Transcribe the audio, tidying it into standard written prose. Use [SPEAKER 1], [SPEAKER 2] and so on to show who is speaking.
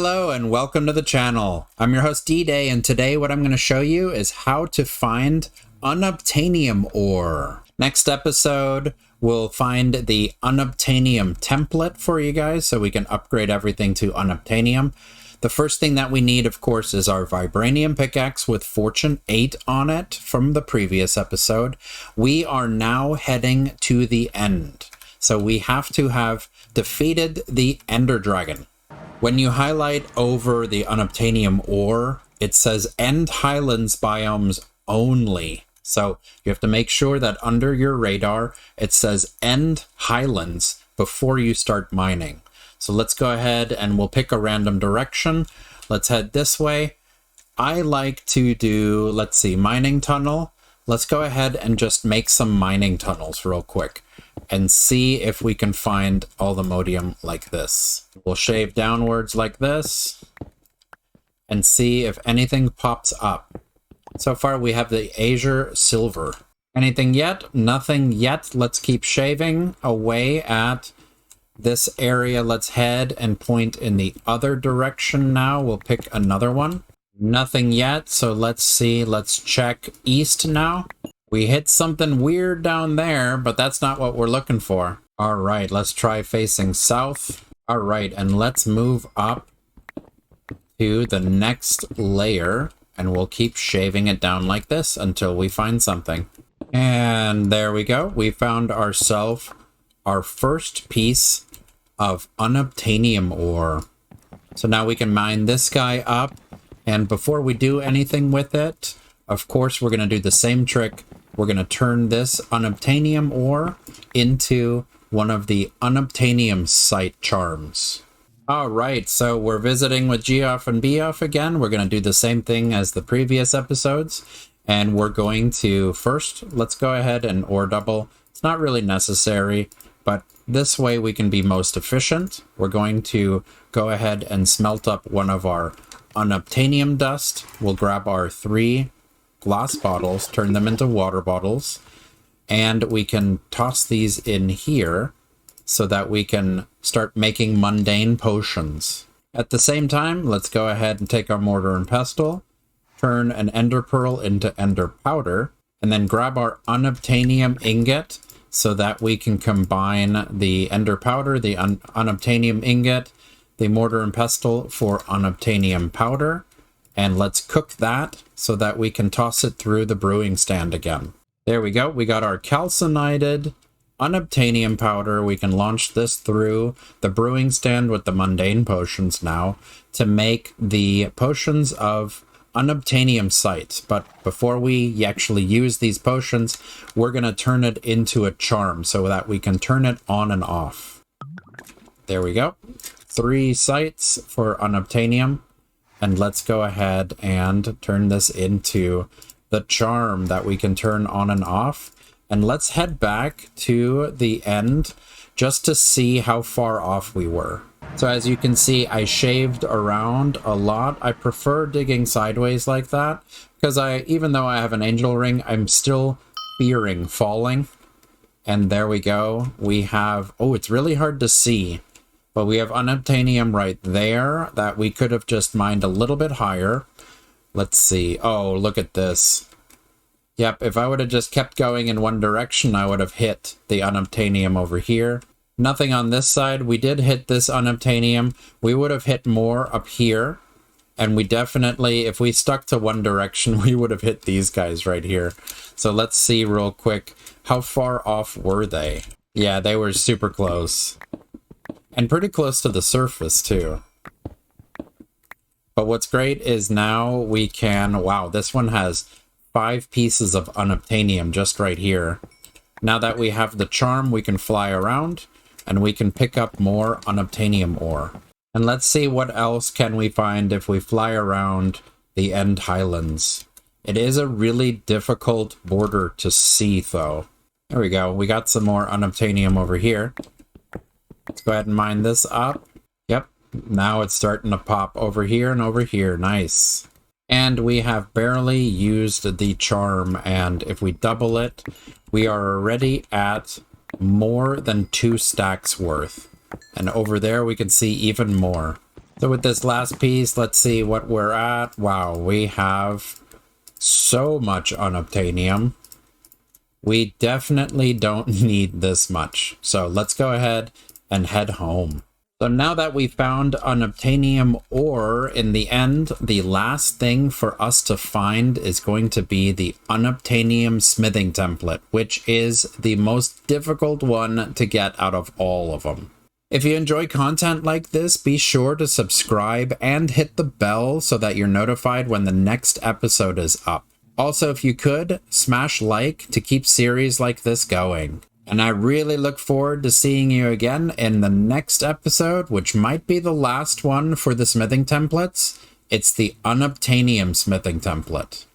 [SPEAKER 1] Hello and welcome to the channel. I'm your host D-Day, and today what I'm going to show you is how to find Unobtainium ore. Next episode, we'll find the Unobtainium template for you guys so we can upgrade everything to Unobtainium. The first thing that we need, of course, is our Vibranium pickaxe with Fortune 8 on it from the previous episode. We are now heading to the end. So we have to have defeated the Ender Dragon. When you highlight over the Unobtainium ore, it says End Highlands biomes only. So you have to make sure that under your radar, it says End Highlands before you start mining. So let's go ahead and we'll pick a random direction. Let's head this way. I like to do, let's see, mining tunnel. Let's go ahead and just make some mining tunnels real quick and see if we can find allthemodium like this. We'll shave downwards like this and see if anything pops up. So far we have the azure silver. Anything yet? Nothing yet. Let's keep shaving away at this area. Let's head and point in the other direction now. We'll pick another one. Nothing yet, so let's see. Let's check east now. We hit something weird down there, but that's not what we're looking for. All right, let's try facing south. All right, and let's move up to the next layer, and we'll keep shaving it down like this until we find something. And there we go. We found ourselves our first piece of Unobtainium ore. So now we can mine this guy up. And before we do anything with it, of course, we're going to do the same trick. We're going to turn this Unobtainium ore into one of the Unobtainium site charms. All right, so we're visiting with Geoff and Beoff again. We're going to do the same thing as the previous episodes. And we're going to first, let's go ahead and ore double. It's not really necessary, but this way we can be most efficient. We're going to go ahead and smelt up one of our Unobtainium dust. We'll grab our 3 glass bottles, turn them into water bottles, and we can toss these in here so that we can start making mundane potions. At the same time, let's go ahead and take our mortar and pestle, turn an ender pearl into ender powder, and then grab our Unobtainium ingot so that we can combine the ender powder, the Unobtainium ingot, the mortar and pestle for Unobtainium powder, and let's cook that so that we can toss it through the brewing stand again. There we go. We got our calcinated Unobtainium powder. We can launch this through the brewing stand with the mundane potions now to make the potions of Unobtainium site. But before we actually use these potions, we're going to turn it into a charm so that we can turn it on and off. There we go. 3 sites for Unobtainium, and let's go ahead and turn this into the charm that we can turn on and off. And let's head back to the end just to see how far off we were. So as you can see, I shaved around a lot. I prefer digging sideways like that because even though I have an angel ring, I'm still fearing falling. And there we go. We have, oh, it's really hard to see. But we have Unobtainium right there that we could have just mined a little bit higher. Let's see. Oh, look at this. Yep, if I would have just kept going in one direction, I would have hit the Unobtainium over here. Nothing on this side. We did hit this Unobtainium. We would have hit more up here. And we definitely, if we stuck to one direction, we would have hit these guys right here. So let's see real quick. How far off were they? Yeah, they were super close. And pretty close to the surface, too. But what's great is now we can... Wow, this one has 5 pieces of Unobtainium just right here. Now that we have the charm, we can fly around, and we can pick up more Unobtainium ore. And let's see what else can we find if we fly around the End Highlands. It is a really difficult border to see, though. There we go. We got some more Unobtainium over here. Let's go ahead and mine this up. Yep, now it's starting to pop over here and over here. Nice. And we have barely used the charm, and if we double it, we are already at more than 2 stacks worth. And over there we can see even more. So with this last piece, let's see what we're at. Wow, we have so much unobtainium. We definitely don't need this much. So let's go ahead and head home. So now that we found unobtainium ore, in the end, the last thing for us to find is going to be the unobtainium smithing template, which is the most difficult one to get out of all of them. If you enjoy content like this, be sure to subscribe and hit the bell so that you're notified when the next episode is up. Also, if you could, smash like to keep series like this going. And I really look forward to seeing you again in the next episode, which might be the last one for the smithing templates. It's the unobtainium smithing template.